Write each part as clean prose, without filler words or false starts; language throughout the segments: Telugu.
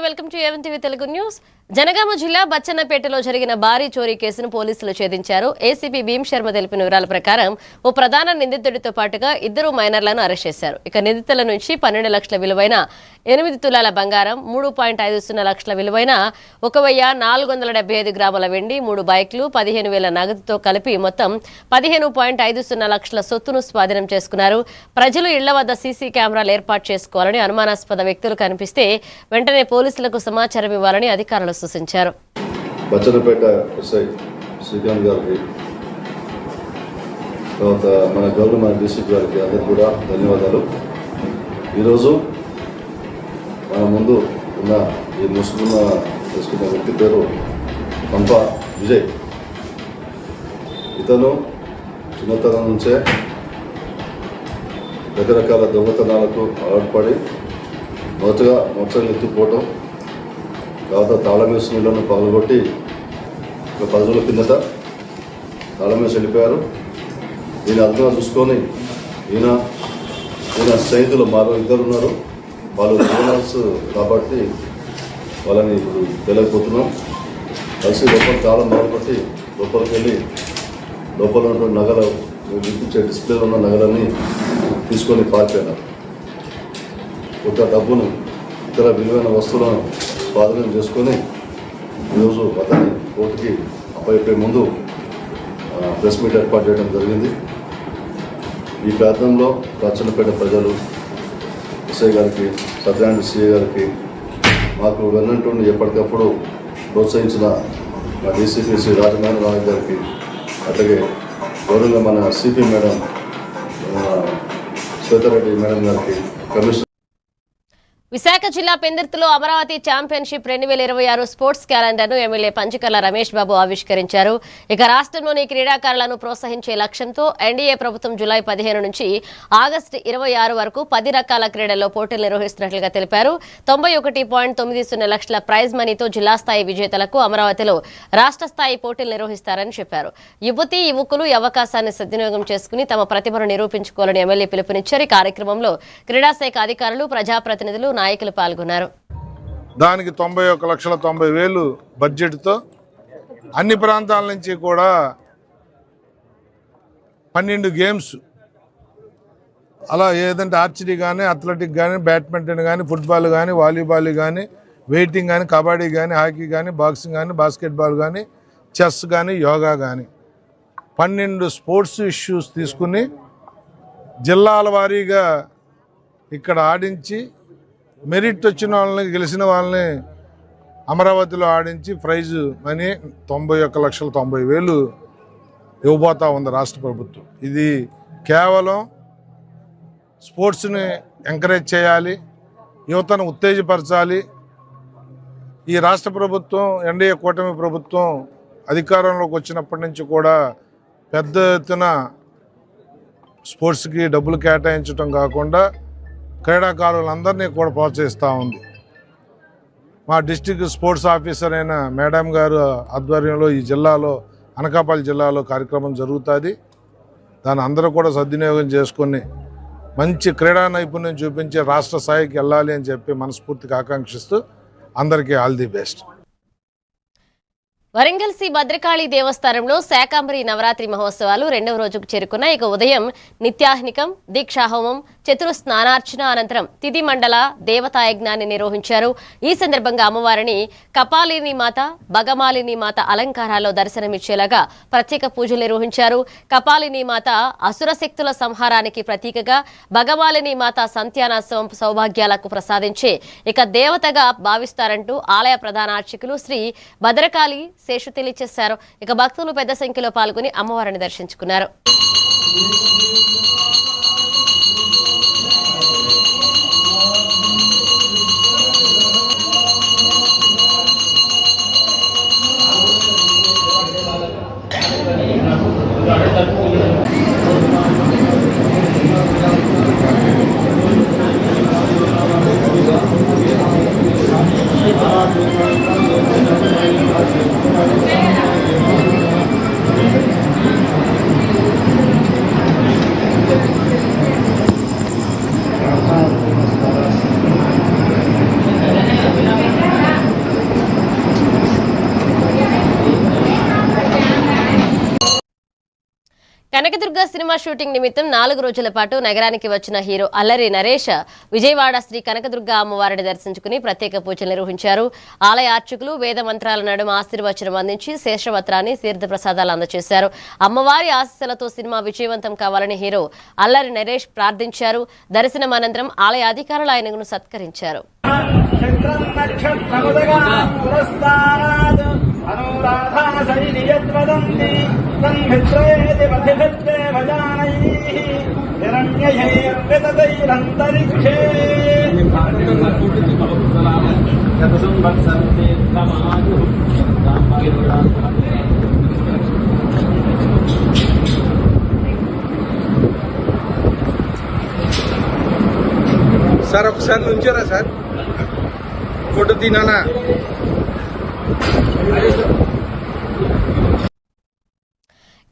నమస్తే welcome to A one TV Telugu news. Jangaon జిల్లా బచ్చన్నపేటలో జరిగిన భారీ చోరీ కేసును పోలీసులు ఛేదించారు. ఏసీపీ భీమ్ శర్మ తెలిపిన వివరాల ప్రకారం ఓ ప్రధాన నిందితుడితో పాటుగా 2 మైనర్లను అరెస్ట్ చేశారు. ఇక నిందితుల నుంచి 12 లక్షల విలువైన 8 తులాల బంగారం, 3.50 లక్షల విలువైన 1475 గ్రాముల వెండి, 3 బైక్లు, 15,000 నగదుతో కలిపి మొత్తం 15.50 లక్షల సొత్తును స్వాధీనం చేసుకున్నారు. ప్రజలు ఇళ్ల వద్ద సీసీ కెమెరాలు ఏర్పాటు చేసుకోవాలని, అనుమానాస్పద వ్యక్తులు కనిపిస్తే వెంటనే పోలీసులకు సమాచారం ఇవ్వాలని అధికారులు సూచించారు. బచ్చన్నపేట ఎస్ఐ శ్రీకాంత్ గారికి, తర్వాత మన గవర్నమెంట్ డిస్ట్రిక్ట్ గారికి అందరికీ కూడా ధన్యవాదాలు. ఈరోజు మన ముందు ఉన్న ఈ తీసుకున్న వ్యక్తి పేరు పంప విజయ్. ఇతను చిన్నతనం నుంచే రకరకాల దొంగతనాలకు అలవాటుపడి మొదటగా మొత్తం ఎత్తిపోవటం, తర్వాత తాళమేసి నీళ్ళను పగలగొట్టి ఒక 10 రోజుల కిందట తాళమేసి వెళ్ళిపోయారు. దీన్ని అర్థంగా చూసుకొని ఈయన స్నేహితులు మరో 2 ఉన్నారు. వాళ్ళు క్రిమినల్స్ కాబట్టి వాళ్ళని ఇప్పుడు తెలియకపోతున్నాం. కలిసి లోపల తాళం మొదలుపెట్టి లోపలికి వెళ్ళి లోపల ఉన్నటువంటి నగలు, వినిపించే డిస్ప్లేలో ఉన్న నగలన్నీ తీసుకొని పారిపోయినారు. కొంత డబ్బును, ఇతర విలువైన వస్తువులను స్వాధీనం చేసుకొని ఈరోజు అతన్ని కోర్టుకి అప్పయ్యే ముందు ప్రెస్ మీట్ ఏర్పాటు చేయడం జరిగింది. ఈ ప్రాంతంలో బచ్చన్నపేట ప్రజలు, ఎస్ఐ గారికి, సత్యనారాయణ సిఐ గారికి, మాకు వెన్నంటుండి ఎప్పటికప్పుడు ప్రోత్సహించిన మా డీసీపీ శ్రీ రాజమోహన్ రావు గారికి, అట్లాగే గౌరవంగా మన సిపి మేడం శ్వేతారెడ్డి మేడం గారికి, కమిషనర్. విశాఖ జిల్లా పెందుర్తిలో అమరావతి ఛాంపియన్షిప్ 2026 స్పోర్ట్స్ క్యాలెండర్ను ఎమ్మెల్యే పంచకర్ల రమేష్ బాబు ఆవిష్కరించారు. ఇక రాష్ట్రంలోని క్రీడాకారులను ప్రోత్సహించే లక్ష్యంతో ఎన్డీఏ ప్రభుత్వం జూలై 15 నుంచి ఆగస్టు 26 వరకు 10 రకాల క్రీడల్లో పోటీలు నిర్వహిస్తున్నట్లుగా తెలిపారు. 91.90 లక్షల ప్రైజ్ మనీతో జిల్లా స్థాయి విజేతలకు అమరావతిలో రాష్ట్ర స్థాయి పోటీలు నిర్వహిస్తారని చెప్పారు. యువతీ యువకులు ఈ అవకాశాన్ని సద్వినియోగం చేసుకుని తమ ప్రతిభను నిరూపించుకోవాలని ఎమ్మెల్యే పిలుపునిచ్చారు. ఈ కార్యక్రమంలో క్రీడాశాఖ అధికారులు, ప్రజాప్రతినిధులు, నాయకులు పాల్గొన్నారు. దానికి 91,90,000 బడ్జెట్తో అన్ని ప్రాంతాల నుంచి కూడా 12 గేమ్స్, అలా ఏదంటే ఆర్చరీ కానీ, అథ్లెటిక్ కానీ, బ్యాడ్మింటన్ కానీ, ఫుట్బాల్ కానీ, వాలీబాల్ కానీ, వెయిటింగ్ కానీ, కబడ్డీ కానీ, హాకీ కానీ, బాక్సింగ్ కానీ, బాస్కెట్బాల్ కానీ, చెస్ కానీ, యోగా కానీ 12 స్పోర్ట్స్ ఇష్యూస్ తీసుకుని జిల్లాల వారీగా ఇక్కడ ఆడించి మెరిట్ వచ్చిన వాళ్ళని, గెలిచిన వాళ్ళని అమరావతిలో ఆడించి ప్రైజు మనీ 91,90,000 ఇవ్వబోతా ఉంది రాష్ట్ర ప్రభుత్వం. ఇది కేవలం స్పోర్ట్స్ని ఎంకరేజ్ చేయాలి, యువతను ఉత్తేజపరచాలి. ఈ రాష్ట్ర ప్రభుత్వం, ఎన్డీఏ కూటమి ప్రభుత్వం అధికారంలోకి వచ్చినప్పటి నుంచి కూడా పెద్ద ఎత్తున స్పోర్ట్స్కి డబ్బులు కేటాయించడం కాకుండా క్రీడాకారులందరినీ కూడా ప్రోత్సహిస్తూ ఉంది. మా డిస్ట్రిక్ట్ స్పోర్ట్స్ ఆఫీసర్ అయిన మేడం గారు ఆధ్వర్యంలో ఈ జిల్లాలో, అనకాపల్లి జిల్లాలో కార్యక్రమం జరుగుతుంది. దాన్ని అందరూ కూడా సద్వినియోగం చేసుకొని మంచి క్రీడా నైపుణ్యం చూపించి రాష్ట్ర స్థాయికి వెళ్ళాలి అని చెప్పి మనస్ఫూర్తిగా ఆకాంక్షిస్తూ అందరికీ all the best. Warangal Sri Bhadrakali దేవస్థానంలో శాకాంబరి నవరాత్రి మహోత్సవాలు 2వ రోజుకు చేరుకున్న. ఇక ఉదయం నిత్యాహ్నికం, దీక్షాహోమం, చతురు స్నానార్చన అనంతరం తిథి మండల దేవతాయజ్ఞాన్ని నిర్వహించారు. ఈ సందర్భంగా అమ్మవారిని కపాలిని మాత, భగమాలిని మాత అలంకారాల్లో దర్శనమిచ్చేలాగా ప్రత్యేక పూజలు నిర్వహించారు. కపాలిని మాత అసుర శక్తుల సంహారానికి ప్రతీకగా, భగమాలిని మాత సంతానోత్సవం సౌభాగ్యాలకు ప్రసాదించే ఇక దేవతగా భావిస్తారంటూ ఆలయ ప్రధాన అర్చకులు శ్రీ భద్రకాళి శేషు తెలియజేశారు. ఇక భక్తులు పెద్ద సంఖ్యలో పాల్గొని అమ్మవారిని దర్శించుకున్నారు. కనకదుర్గ సినిమా షూటింగ్ నిమిత్తం 4 రోజుల పాటు నగరానికి వచ్చిన హీరో అల్లరి నరేష్ విజయవాడ శ్రీ కనకదుర్గ అమ్మవారిని దర్శించుకుని ప్రత్యేక పూజలు నిర్వహించారు. ఆలయ అర్చకులు వేద మంత్రాల నడుమ ఆశీర్వచనం అందించి శేషవత్రాన్ని తీర్థప్రసాదాలు అందజేశారు. అమ్మవారి ఆశీస్సులతో సినిమా విజయవంతం కావాలని హీరో అల్లరి నరేష్ ప్రార్థించారు. దర్శనం అనంతరం ఆలయ అధికారులు ఆయనను సత్కరించారు. సార్ ఒకసారి నుంచారా సార్ ఫోటో తినానా?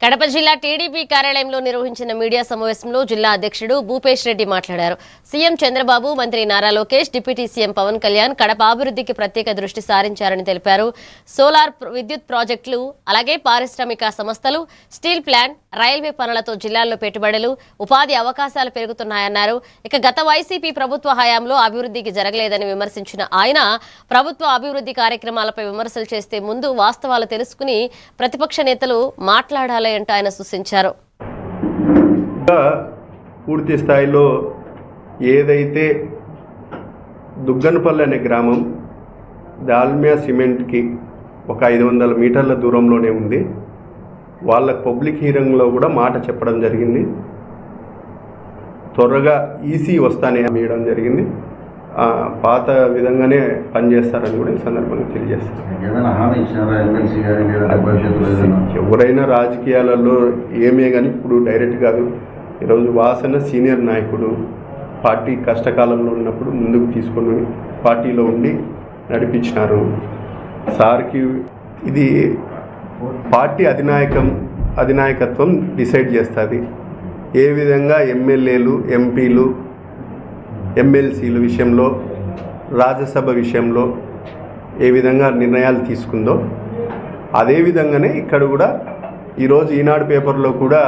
కడప జిల్లా టీడీపీ కార్యాలయంలో నిర్వహించిన మీడియా సమావేశంలో జిల్లా అధ్యక్షుడు భూపేష్ రెడ్డి మాట్లాడారు. సీఎం చంద్రబాబు, మంత్రి నారా లోకేష్, డిప్యూటీ సీఎం పవన్ కళ్యాణ్ కడప అభివృద్ధికి ప్రత్యేక దృష్టి సారించారని తెలిపారు. సోలార్ విద్యుత్ ప్రాజెక్టులు, అలాగే పారిశ్రామిక సంస్థలు, స్టీల్ ప్లాంట్, రైల్వే పనులతో జిల్లాల్లో పెట్టుబడులు, ఉపాధి అవకాశాలు పెరుగుతున్నాయన్నారు. ఇక గత వైసీపీ ప్రభుత్వ హయాంలో అభివృద్ధికి జరగలేదని విమర్శించిన ఆయన ప్రభుత్వ అభివృద్ధి కార్యక్రమాలపై విమర్శలు చేస్తే ముందు వాస్తవాలు తెలుసుకుని ప్రతిపక్ష నేతలు మాట్లాడాలి అంటూ ఆయన సూచించారు. పూర్తి స్థాయిలో ఏదైతే దుగ్గనపల్లి అనే గ్రామం దాల్మియా సిమెంట్కి ఒక 500 మీటర్ల దూరంలోనే ఉంది. వాళ్ళ పబ్లిక్ హీరింగ్లో కూడా మాట చెప్పడం జరిగింది. త్వరగా ఈసీ వస్తానే వేయడం జరిగింది. పాత విధంగానే పనిచేస్తారని కూడా ఈ సందర్భంగా తెలియజేస్తారు. ఎవరైనా రాజకీయాలలో ఏమే కానీ ఇప్పుడు డైరెక్ట్ కాదు. ఈరోజు వాసన సీనియర్ నాయకుడు, పార్టీ కష్టకాలంలో ఉన్నప్పుడు ముందుకు తీసుకొని పార్టీలో ఉండి నడిపించినారు. సార్కి ఇది పార్టీ అధినాయకత్వం డిసైడ్ చేస్తుంది. ఏ విధంగా ఎమ్మెల్యేలు, ఎంపీలు, ఎమ్మెల్సీల విషయంలో, రాజ్యసభ విషయంలో ఏ విధంగా నిర్ణయాలు తీసుకుందో అదేవిధంగానే ఇక్కడ కూడా ఈరోజు ఈనాడు పేపర్లో కూడా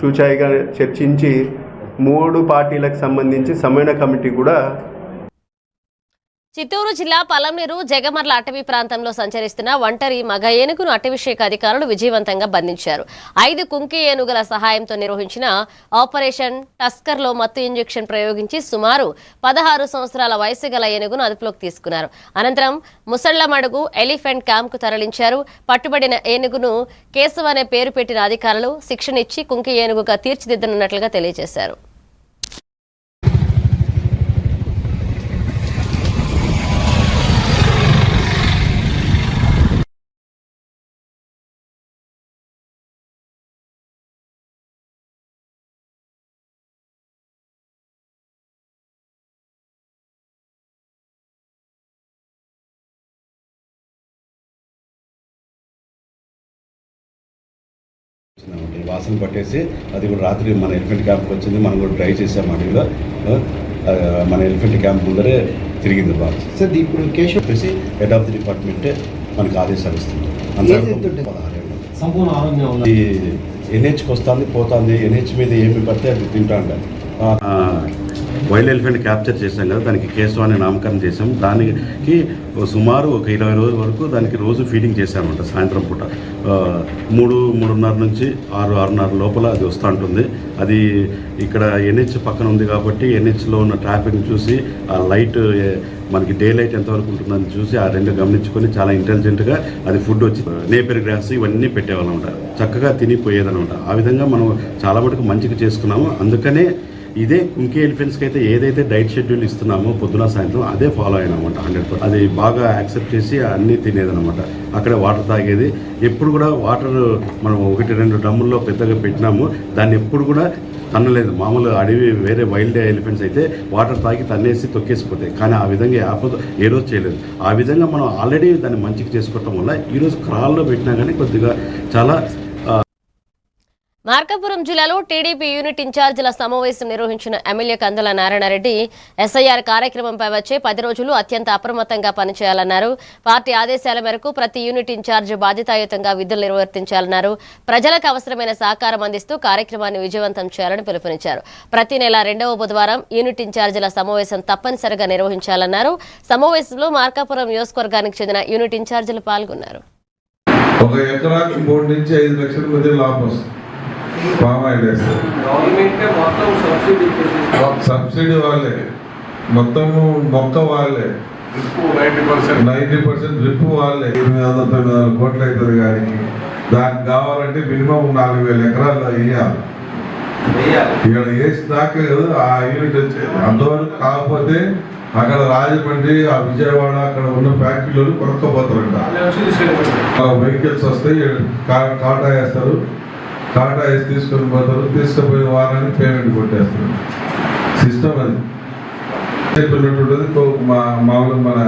చూచాయిగా చర్చించి 3 పార్టీలకు సంబంధించి సమన్వయ కమిటీ కూడా. చిత్తూరు జిల్లా పలంనేరు జగమర్ల అటవీ ప్రాంతంలో సంచరిస్తున్న ఒంటరి మగ ఏనుగును అటవీశాఖ అధికారులు విజయవంతంగా బంధించారు. 5 కుంకి ఏనుగుల సహాయంతో నిర్వహించిన ఆపరేషన్ టస్కర్లో మత్తు ఇంజెక్షన్ ప్రయోగించి సుమారు 16 సంవత్సరాల వయసు గల ఏనుగును అదుపులోకి తీసుకున్నారు. అనంతరం ముసళ్లమడుగు ఎలిఫెంట్ క్యాంప్కు తరలించారు. పట్టుబడిన ఏనుగును కేశవ్ అనే పేరు పెట్టిన అధికారులు శిక్షణ ఇచ్చి కుంకి ఏనుగుగా తీర్చిదిద్దనున్నట్లుగా తెలియజేశారు. వాసన పట్టేసి అది కూడా రాత్రి మన ఎలిఫెంట్ క్యాంప్కి వచ్చింది. మనం కూడా ట్రై చేసాం. అడవిలో మన ఎలిఫెంట్ క్యాంప్ ముందరే తిరిగింది బాగా. సార్ ఇప్పుడు కేసు చెప్పేసి హెడ్ ఆఫ్ ది డిపార్ట్మెంటే మనకు ఆదేశాలు ఇస్తుంది. ఈ ఎన్హెచ్కి వస్తుంది పోతుంది. ఎన్హెచ్ మీద ఏమి పడితే అది తింటా ఉంటారు. వైల్డ్ ఎలిఫెంట్ క్యాప్చర్ చేసాం కదా, దానికి కేశవ్ అనే నామకరణం చేసాం. దానికి సుమారు ఒక 20 రోజుల వరకు దానికి రోజు ఫీడింగ్ చేశామంట. సాయంత్రం పూట 3-3:30 నుంచి 6-6:30 లోపల అది వస్తూ ఉంటుంది. అది ఇక్కడ ఎన్హెచ్ పక్కన ఉంది కాబట్టి ఎన్హెచ్లో ఉన్న ట్రాఫిక్ని చూసి ఆ లైట్ మనకి డే లైట్ ఎంతవరకు ఉంటుందని చూసి ఆ రెండు గమనించుకొని చాలా ఇంటెలిజెంట్గా అది ఫుడ్ వచ్చి నేపియర్ గ్రాస్ ఇవన్నీ పెట్టేవాళ్ళం. చక్కగా తినిపోయేదనమాట. ఆ విధంగా మనం చాలా మటుకు మంచిగా చేసుకున్నాము. అందుకనే ఇదే కుంకి ఎలిఫెంట్స్కి అయితే ఏదైతే డైట్ షెడ్యూల్ ఇస్తున్నామో పొద్దున సాయంత్రం అదే ఫాలో అయినామంట 100%. అది బాగా యాక్సెప్ట్ చేసి అన్నీ తినేదనమాట. అక్కడే వాటర్ తాగేది. ఎప్పుడు కూడా వాటర్ మనం 1-2 డ్రమ్ముల్లో పెద్దగా పెట్టినాము. దాన్ని ఎప్పుడు కూడా తన్నలేదు. మామూలు అడవి వేరే వైల్డ్ ఎలిఫెంట్స్ అయితే వాటర్ తాగి తన్నేసి తొక్కేసిపోతాయి. కానీ ఆ విధంగా ఏ రోజు చేయలేదు. ఆ విధంగా మనం ఆల్రెడీ దాన్ని మంచిగా చేసుకోవటం వల్ల ఈరోజు క్రాల్లో పెట్టినా కానీ కొద్దిగా చాలా మార్కాపురం జిల్లాలో టీడీపీ యూనిట్ ఇన్ఛార్జీల సమావేశం నిర్వహించిన ఎమ్మెల్యే కందుల నారాయణరెడ్డి ఎస్ఐఆర్ కార్యక్రమంపై వచ్చే 10 రోజులు అత్యంత అప్రమత్తంగా పనిచేయాలన్నారు. పార్టీ ఆదేశాల మేరకు ప్రతి యూనిట్ ఇన్ఛార్జ్ బాధ్యతాయుతంగా విధులు నిర్వర్తించాలన్నారు. ప్రజలకు అవసరమైన సహకారం అందిస్తూ కార్యక్రమాన్ని విజయవంతం చేయాలని పిలుపునిచ్చారు. ప్రతి నెల 2వ బుధవారం యూనిట్ ఇన్ఛార్జీల సమావేశం తప్పనిసరిగా నిర్వహించాలన్నారు. సమావేశంలో మార్కాపురం నియోజకవర్గానికి చెందిన యూనిట్ ఇన్ఛార్జీలు పాల్గొన్నారు. ఒక ఎకరాకి 3 నుంచి 5 లక్షల మధ్య లాభం వస్తుంది. పామాయిల్ సబ్సిడీ వాళ్ళే, మొత్తము మొక్క వాళ్ళే, 90% డ్రిప్ వాళ్ళే. 800-900 కోట్లు అవుతుంది. కానీ దానికి కావాలంటే మినిమం 4,000 ఎకరాలు వేయాలి. ఇక్కడ వేసినాకే కదా ఆ యూనిట్ వచ్చేది. అంతవరకు కాకపోతే అక్కడ రాజమండ్రి, ఆ విజయవాడ అక్కడ ఉన్న ఫ్యాక్టరీలు కొనుక్కోపోతారంట. వెహికల్స్ వస్తాయి, కాటా వేస్తారు, కాటా వేసి తీసుకొని పోతారు. తీసుకుపోయిన వారానికి పేమెంట్ కొట్టేస్తారు. సిస్టమ్ అది ఉన్నటువంటిది. మామూలు మన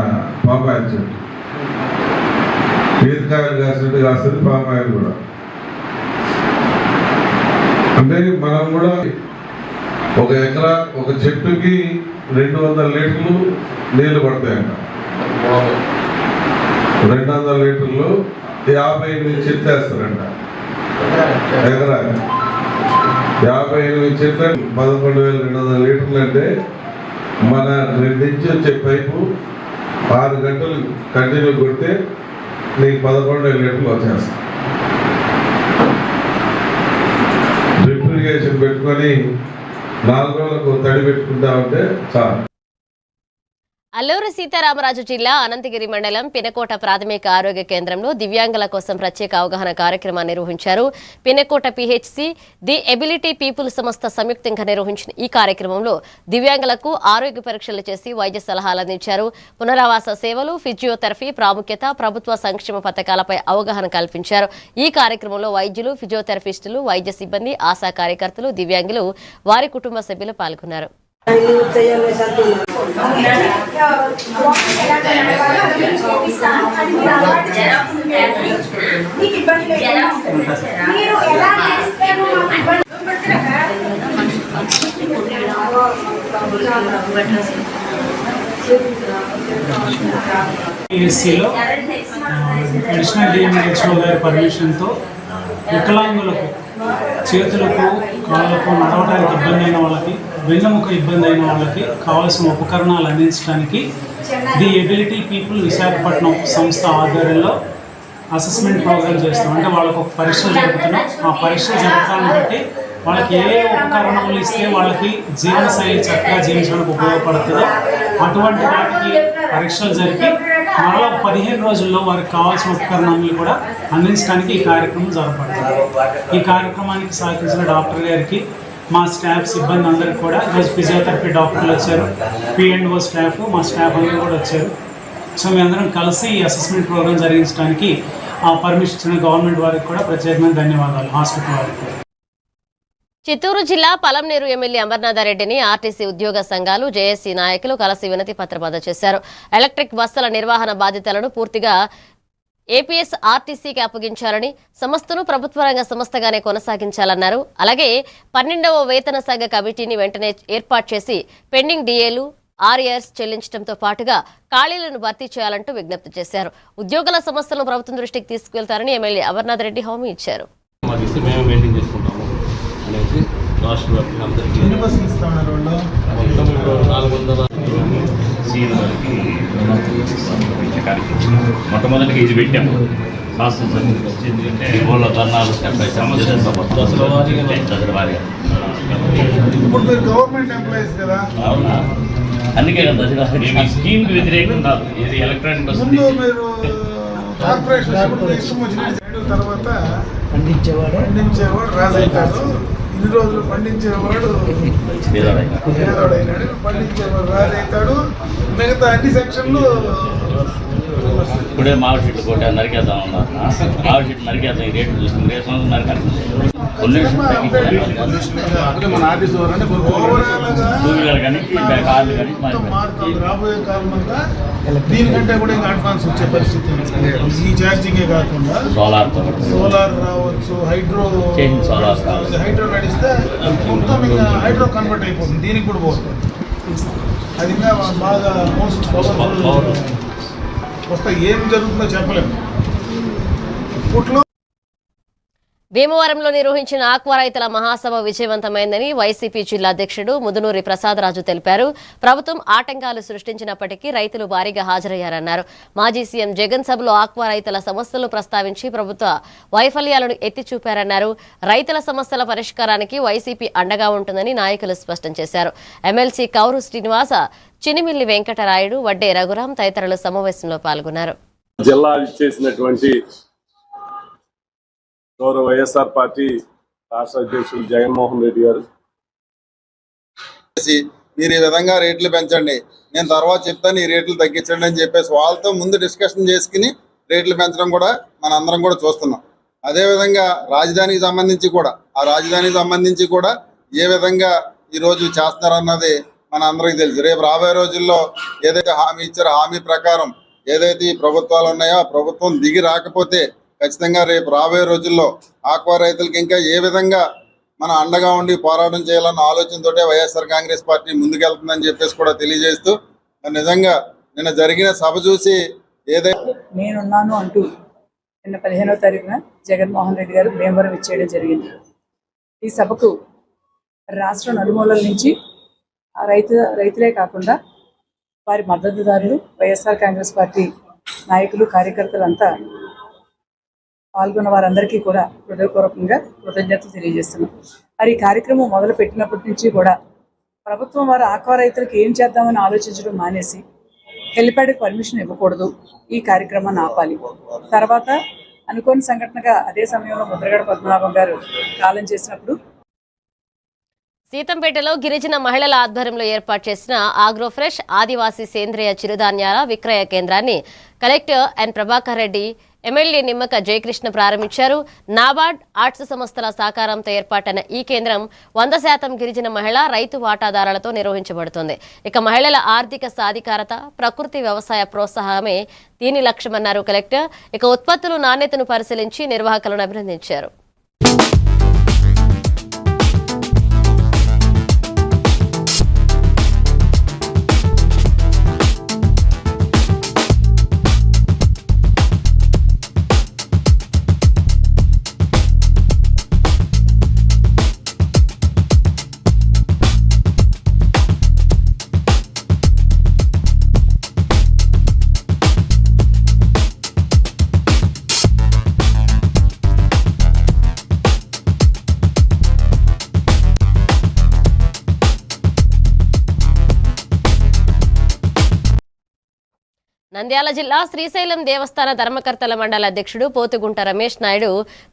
పామాయిల్ చెట్టు ఈతకాయలు కాసినట్టు కాస్తుంది పామాయిల్ కూడా. అంటే మనం కూడా ఒక ఎకరా ఒక చెట్టుకి 200 లీటర్లు నీళ్లు పడతాయంట. 200 లీటర్లు 58 చెట్లు వేస్తారంట. ఎకరా 58 చెట్లు 11,200 లీటర్లు. అంటే మన 2 నుంచి వచ్చే పైపు 6 గంటలు కంటిన్యూ కొడితే నీకు 11,000 లీటర్లు వచ్చేస్తాయి. డ్రిప్ ఇరిగేషన్ పెట్టుకొని 4 రోజులకు తడి పెట్టుకుంటా ఉంటే చాలు. అల్లూరు సీతారామరాజు జిల్లా అనంతగిరి మండలం పినకోట ప్రాథమిక ఆరోగ్య కేంద్రంలో దివ్యాంగుల కోసం ప్రత్యేక అవగాహన కార్యక్రమాన్ని నిర్వహించారు. Pinakota PHC, the ability people సంస్థ సంయుక్తంగా నిర్వహించిన ఈ కార్యక్రమంలో దివ్యాంగులకు ఆరోగ్య పరీక్షలు చేసి వైద్య సలహాలు అందించారు. పునరావాస సేవలు, ఫిజియోథెరపీ ప్రాముఖ్యత, ప్రభుత్వ సంక్షేమ పథకాలపై అవగాహన కల్పించారు. ఈ కార్యక్రమంలో వైద్యులు, ఫిజియోథెరపిస్టులు, వైద్య సిబ్బంది, ఆశా కార్యకర్తలు, దివ్యాంగులు, వారి కుటుంబ సభ్యులు పాల్గొన్నారు. పిఎస్సిలో అడిషనల్ డిఎంహెచ్ఓ గారి పర్మిషన్తో వికలాంగులకు, చేతులకు, కాళ్ళకు నడవడానికి ఇబ్బంది అయిన వాళ్ళకి, వెన్నెముక ఇబ్బంది అయిన వాళ్ళకి కావాల్సిన ఉపకరణాలు అందించడానికి ది ఎబిలిటీ పీపుల్ విశాఖపట్నం సంస్థ ఆధ్వర్యంలో అసెస్మెంట్ ప్రోగ్రామ్ చేస్తాం. అంటే వాళ్ళకు ఒక పరీక్షలు జరుపుతున్నాం. ఆ పరీక్షలు జరపడాన్ని బట్టి వాళ్ళకి ఏ ఉపకరణములు ఇస్తే వాళ్ళకి జీవనశైలి చక్కగా జీవించడానికి ఉపయోగపడుతుందో అటువంటి వాటికి పరీక్షలు జరిపి మరలా 15 రోజుల్లో వారికి కావాల్సిన ఉపకరణాలను కూడా అందించడానికి ఈ కార్యక్రమం జరపడుతుంది. ఈ కార్యక్రమానికి సహకరించిన డాక్టర్ గారికి, మా స్టాఫ్ సిబ్బంది అందరికి కూడా, ఈరోజు ఫిజియోథెరపీ డాక్టర్లు వచ్చారు, P&O స్టాఫ్, మా స్టాఫ్ అందరూ కూడా వచ్చారు. సో మీ అందరం కలిసి ఈ అసెస్మెంట్ ప్రోగ్రామ్ జరిగించడానికి పర్మిషన్ ఇచ్చిన గవర్నమెంట్ వారికి కూడా ప్రత్యేకమైన ధన్యవాదాలు. హాస్పిటల్ వారికి. చిత్తూరు జిల్లా పలంనేరు ఎమ్మెల్యే అమర్నాథరెడ్డిని ఆర్టీసీ ఉద్యోగ సంఘాలు, జేఏసీ నాయకులు కలిసి వినతి పత్రం అందజేశారు. ఎలక్ట్రిక్ బస్సుల నిర్వహణ బాధ్యతలను పూర్తిగా ఏపీఎస్ ఆర్టీసీకి అప్పగించాలని, సంస్థను ప్రభుత్వ రంగ సంస్థగానే కొనసాగించాలన్నారు. అలాగే 12వ వేతన సంఘ కమిటీని వెంటనే ఏర్పాటు చేసి పెండింగ్ డిఏలు, ఆర్ఏఎస్ చెల్లించడంతో పాటుగా ఖాళీలను భర్తీ చేయాలంటూ విజ్ఞప్తి చేశారు. ఉద్యోగుల సమస్యలను ప్రభుత్వం దృష్టికి తీసుకువెళ్తారని ఎమ్మెల్యే అమర్నాథరెడ్డి హామీ ఇచ్చారు. రాష్ట్ర వ్యాప్తంగా అందరికీ మొట్టమొదటిగా ఇది పెట్టాము. ఎందుకంటే ఊళ్ళో ధర్నాలు స్టెప్ బై స్టెప్ దశల వారీగా అవునా, అందుకే కదా స్కీమ్కి వ్యతిరేకం కాదు. ఇది ఎలక్ట్రానిక్ బస్ తర్వాత పండించేవాడు రాజు అవుతాడు. ఇన్ని రోజులు పండించేవాడు పేదోడైనాడు, పండించేవాడు రాజు అవుతాడు. మిగతా అన్ని సెక్షన్లు ఇప్పుడే మామిడి చెట్లు కొట్టే నరికేద్దాం ఉన్నారు. మామిడి చెట్లు నరికేద్దాం, ఈ రేట్లు చూసుకుని రేపు సంవత్సరం నరికేద్దాం. టూ వీలర్ కానీ కార్లు కానీ రాబోయే కాలం అంతా దీనికంటే కూడా ఇంకా అడ్వాన్స్ వచ్చే పరిస్థితి ఉంది. ఈ ఛార్జింగే కాకుండా సోలార్ రావచ్చు, హైడ్రో నడిస్తే మొత్తం ఇంకా హైడ్రో కన్వర్ట్ అయిపోతుంది, దీనికి కూడా పోతుంది. అది ఇంకా బాగా మోస్ట్ పవర్ఫుల్ వస్తే ఏం జరుగుతుందో చెప్పలేము. ఇప్పట్లో భీమవరంలో నిర్వహించిన ఆక్వా రైతుల మహాసభ విజయవంతమైందని వైసీపీ జిల్లా అధ్యక్షుడు ముదునూరి ప్రసాదరాజు తెలిపారు. ప్రభుత్వం ఆటంకాలు సృష్టించినప్పటికీ రైతులు భారీగా హాజరయ్యారన్నారు. మాజీ సీఎం జగన్ సభలో ఆక్వా రైతుల సమస్యలు ప్రస్తావించి ప్రభుత్వ వైఫల్యాలను ఎత్తి చూపారన్నారు. రైతుల సమస్యల పరిష్కారానికి వైసీపీ అండగా ఉంటుందని నాయకులు స్పష్టం చేశారు. ఎమ్మెల్సీ కౌరు శ్రీనివాస, చినిమిల్లి వెంకటరాయుడు, వడ్డే రఘురాం తదితరులు సమావేశంలో పాల్గొన్నారు. జిల్లా ఇచ్చేసినటువంటి గౌరవ వైఎస్ఆర్ పార్టీ రాష్ట్ర అధ్యక్షులు జగన్మోహన్ రెడ్డి గారు మీరు ఈ విధంగా రేట్లు పెంచండి, నేను తర్వాత చెప్తాను ఈ రేట్లు తగ్గించండి అని చెప్పేసి వాళ్ళతో ముందు డిస్కషన్ చేసుకుని రేట్లు పెంచడం కూడా మన అందరం కూడా చూస్తున్నాం. అదేవిధంగా రాజధానికి సంబంధించి కూడా ఏ విధంగా ఈరోజు చేస్తున్నారన్నది మన అందరికీ తెలుసు. రేపు రాబోయే రోజుల్లో ఏదైతే హామీ ఇచ్చారో హామీ ప్రకారం ఏదైతే ఈ ప్రభుత్వాలు ఉన్నాయో ఆ ప్రభుత్వం దిగి రాకపోతే ఖచ్చితంగా రేపు రాబోయే రోజుల్లో ఆక్వా రైతులకి ఇంకా ఏ విధంగా మన అండగా ఉండి పోరాటం చేయాలన్న ఆలోచనతోటే వైఎస్ఆర్ కాంగ్రెస్ పార్టీ ముందుకెళ్తుందని చెప్పేసి కూడా తెలియజేస్తూ, నిజంగా నిన్న జరిగిన సభ చూసి ఏదైతే నేనున్నాను అంటూ నిన్న 15వ తారీఖున జగన్మోహన్ రెడ్డి గారు భీమవరం ఇచ్చేయడం జరిగింది. ఈ సభకు రాష్ట్ర నలుమూలల నుంచి ఆ రైతులే కాకుండా వారి మద్దతుదారులు, వైఎస్ఆర్ కాంగ్రెస్ పార్టీ నాయకులు, కార్యకర్తలంతా పాల్గొన్న వారందరికీ కూడా హృదయపూర్వకంగా కృతజ్ఞతలు తెలియజేస్తున్నాం. మరి ఈ కార్యక్రమం మొదలు పెట్టినప్పటి నుంచి కూడా ప్రభుత్వం వారు ఆక్వా రైతులకు ఏం చేద్దామని ఆలోచించడం మానేసి హెలిప్యాడ్కి పర్మిషన్ ఇవ్వకూడదు, ఈ కార్యక్రమాన్ని ఆపాలి. తర్వాత అనుకోని సంఘటనగా అదే సమయంలో ముద్రగడ పద్మనాభం గారు కాలం చేసినప్పుడు సీతంపేటలో గిరిజన మహిళల ఆధ్వర్యంలో ఏర్పాటు చేసిన ఆగ్రోఫ్రెష్ ఆదివాసీ సేంద్రియ చిరుధాన్యాల విక్రయ కేంద్రాన్ని collector N Prabhakar Reddy, MLA Nimmaka Jayakrishna ప్రారంభించారు. నాబార్డ్, ఆర్ట్స్ సంస్థల సహకారంతో ఏర్పాటైన ఈ కేంద్రం 100% గిరిజన మహిళ రైతు వాటాదారులతో నిర్వహించబడుతుంది. ఇక మహిళల ఆర్థిక సాధికారత, ప్రకృతి వ్యవసాయ ప్రోత్సాహమే దీని లక్ష్యమన్నారు కలెక్టర్. ఇక ఉత్పత్తులు నాణ్యతను పరిశీలించి నిర్వాహకులను అభినందించారు. నంద్యాల జిల్లా శ్రీశైలం దేవస్థాన ధర్మకర్తల మండలి అధ్యక్షుడు పోతుగుంట రమేష్ నాయుడు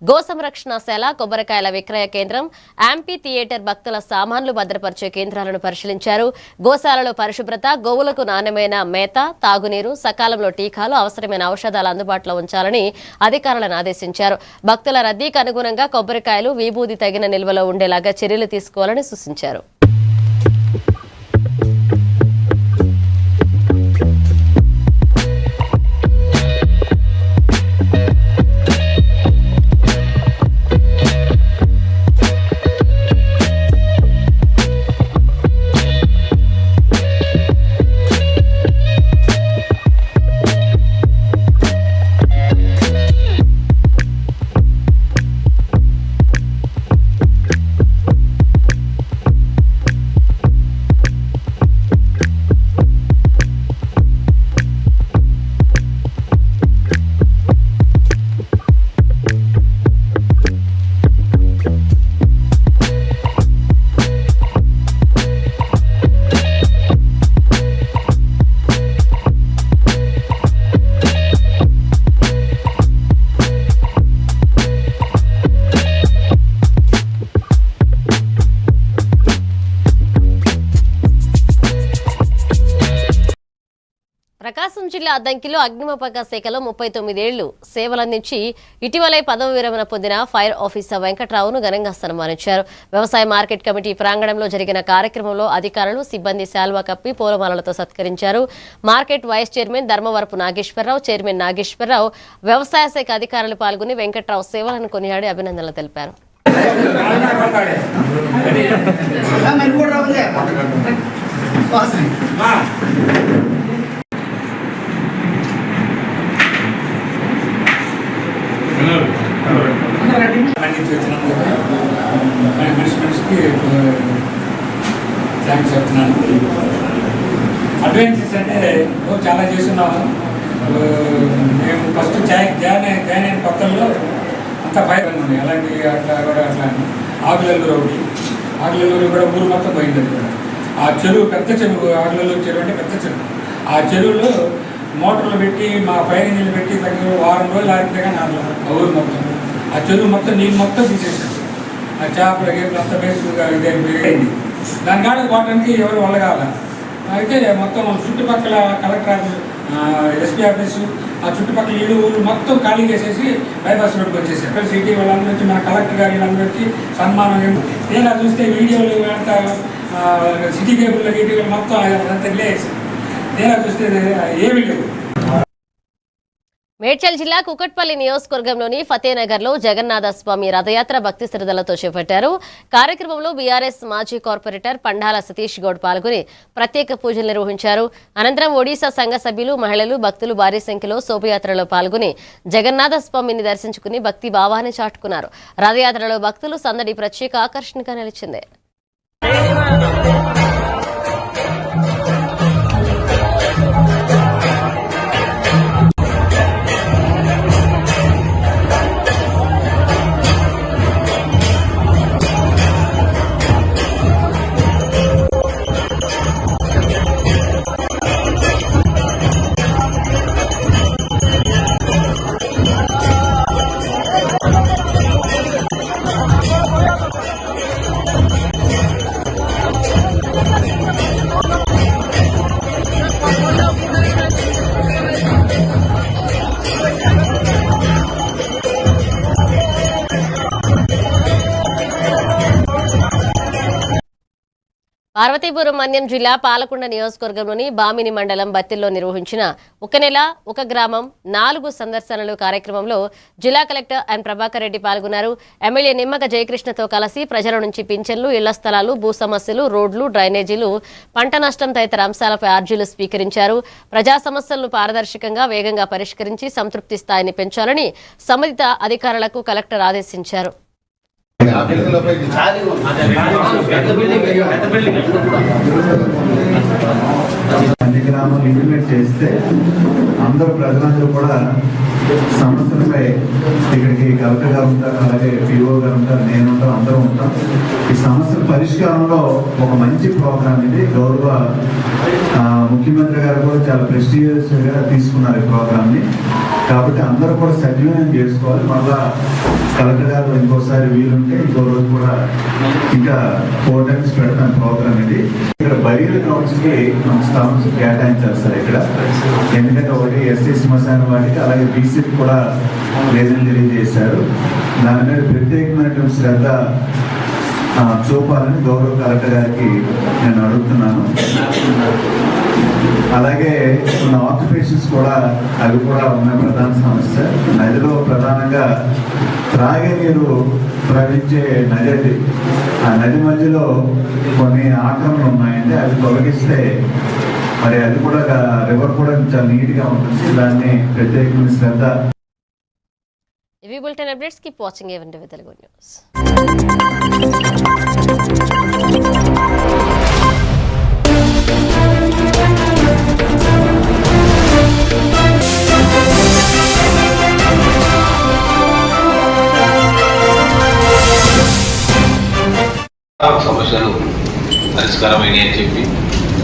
గో సంరక్షణశాల, కొబ్బరికాయల విక్రయ కేంద్రం, యాంపీ థియేటర్, భక్తుల సామాన్లు భద్రపరిచే కేంద్రాలను పరిశీలించారు. గోశాలలో పరిశుభ్రత, గోవులకు నాణ్యమైన మేత, తాగునీరు, సకాలంలో టీకాలు, అవసరమైన ఔషధాలు అందుబాటులో ఉంచాలని అధికారులను ఆదేశించారు. భక్తుల రద్దీకి అనుగుణంగా కొబ్బరికాయలు, విభూది తగిన నిల్వలో ఉండేలాగా చర్యలు తీసుకోవాలని సూచించారు. జిల్లా అద్దంకిలో అగ్నిమాపక శాఖలో 39 ఏళ్లు సేవలందించి ఇటీవలే పదవి విరమణ పొందిన ఫైర్ ఆఫీసర్ వెంకట్రావును ఘనంగా సన్మానించారు. వ్యవసాయ మార్కెట్ కమిటీ ప్రాంగణంలో జరిగిన కార్యక్రమంలో అధికారులు సిబ్బంది శాల్వా కప్పి పూలమాలలతో సత్కరించారు. Market vice chairman Dharmavarapu Nageswara Rao, chairman Nageswara Rao, వ్యవసాయ శాఖ అధికారులు పాల్గొని వెంకట్రావు సేవలను కొనియాడి అభినందనలు తెలిపారు. అడ్వెంచర్స్ అంటే చాలా చేస్తున్నాము. మేము ఫస్ట్ జాయిన్ అయిన కొత్తల్లో అంతా ఫైర్ ఉన్నాయి. అలాంటి అట్లా ఆకులల్లూరు ఒకటి, ఆకులల్లూరు కూడా ఊరు మొత్తం పోయింది. ఆ చెరువు పెద్ద చెరువు, ఆకులల్లూరు చెరువు అంటే పెద్ద చెరువు. ఆ చెరువులో మోటార్లు పెట్టి మా ఫైర్ ఇంజిన్లు పెట్టి తగ్గి వారం రోజులు ఆగితే కానీ ఆ ఊరు మొత్తం ఆ చెరువు మొత్తం నీళ్ళు మొత్తం తీసేసారు. ఆ చేపల గేపులు అంతా బేసిక్గా ఇదైంది. దాని కాడ పోవడానికి ఎవరు వల్ల కావాలి. అయితే మొత్తం చుట్టుపక్కల కలెక్టర్ ఎస్పీ ఆఫీసు ఆ చుట్టుపక్కల ఇల్లు ఊళ్ళు మొత్తం ఖాళీ చేసేసి బైపాస్ రోడ్కి వచ్చేసారు. సిటీ వాళ్ళందరూ వచ్చి మన కలెక్టర్ గారు వీళ్ళందరూ వచ్చి సన్మానం. నేను చూస్తే వీడియోలు అంతా సిటీ కేబుల్లో గీటీలు మొత్తం అంతా వేసారు. నేను చూస్తే ఏమీ లేవు. మేడ్చల్ జిల్లా కుకట్పల్లి నియోజకవర్గంలోని ఫతేనగర్లో జగన్నాథ స్వామి రథయాత్ర భక్తి శ్రద్ధలతో చేపట్టారు. కార్యక్రమంలో బీఆర్ఎస్ మాజీ కార్పొరేటర్ పండాల సతీష్ గౌడ్ పాల్గొని ప్రత్యేక పూజలు నిర్వహించారు. అనంతరం ఒడిశా సంఘ సభ్యులు, మహిళలు, భక్తులు భారీ సంఖ్యలో శోభయాత్రలో పాల్గొని జగన్నాథ స్వామిని దర్శించుకుని భక్తి భావాన్ని చాటుకున్నారు. రథయాత్రలో భక్తులు సందడి ప్రత్యేక ఆకర్షణగా నిలిచింది. పార్వతీపురం మన్యం జిల్లా పాలకొండ నియోజకవర్గంలోని బామిని మండలం బత్తిల్లో నిర్వహించిన ఒక నెల ఒక గ్రామం 4 సందర్శనలు కార్యక్రమంలో జిల్లా కలెక్టర్ ఎన్ ప్రభాకర్ రెడ్డి పాల్గొన్నారు. ఎమ్మెల్యే నిమ్మక జయకృష్ణతో కలిసి ప్రజల నుంచి పింఛన్లు, ఇళ్ల స్థలాలు, భూ సమస్యలు, రోడ్లు, డ్రైనేజీలు, పంట నష్టం తదితర అంశాలపై అర్జీలు స్వీకరించారు. ప్రజా సమస్యలను పారదర్శకంగా వేగంగా పరిష్కరించి సంతృప్తి స్థాయిని పెంచాలని సంబంధిత అధికారులకు కలెక్టర్ ఆదేశించారు. అన్ని గ్రామాలు ఇంప్లిమెంట్ చేస్తే అందరూ ప్రజలందరూ కూడా సమస్యలపై ఇక్కడికి కలెక్టర్ గారు ఉంటారు, అలాగే పిఓ గారు ఉంటారు, నేను ఉంటాం, అందరూ ఉంటాం. ఈ సమస్యల పరిష్కారంలో ఒక మంచి ప్రోగ్రామ్ ఇది. గౌరవ ముఖ్యమంత్రి గారు కూడా చాలా ప్రెస్టీజియస్ గా తీసుకున్నారు ఈ ప్రోగ్రామ్ ని. కాబట్టి అందరూ కూడా సద్వినియోగం చేసుకోవాలి. మళ్ళా కలెక్టర్ గారు ఇంకోసారి వీలుంటే ఇంకో రోజు కూడా ఇంకా 4 times పెడతాం ప్రోగ్రామ్ ఇది. ఇక్కడ బరియల్ గ్రౌండ్స్ కి మన స్థానం కేటాయించాలి సార్ ఇక్కడ. ఎందుకంటే ఒకటి ఎస్సీ శ్మశాన వాటికి, అలాగే బీసీకి కూడా లేదని తెలియజేశారు. దాని మీద ప్రత్యేకమైనటువంటి శ్రద్ధ చూపాలని గౌరవ కలెక్టర్ గారికి నేను అడుగుతున్నాను. అలాగే కొన్ని ఆక్యుపేషన్స్ కూడా అవి కూడా ఉన్న ప్రధాన సమస్య. నదిలో ప్రధానంగా త్రాగే నీరు ప్రవహించే నది అది. ఆ నది మధ్యలో కొన్ని ఆక్రమణలు ఉన్నాయంటే అవి తొలగిస్తే మరి అది కూడా రివర్ కూడా చాలా నీట్గా ఉంటుంది. దాన్ని ప్రత్యేకమైన శ్రద్ధ. ఇవి bulletin updates. Keep watching AVN Telugu news. సమస్యలు పరిష్కారమైనవి అని చెప్పి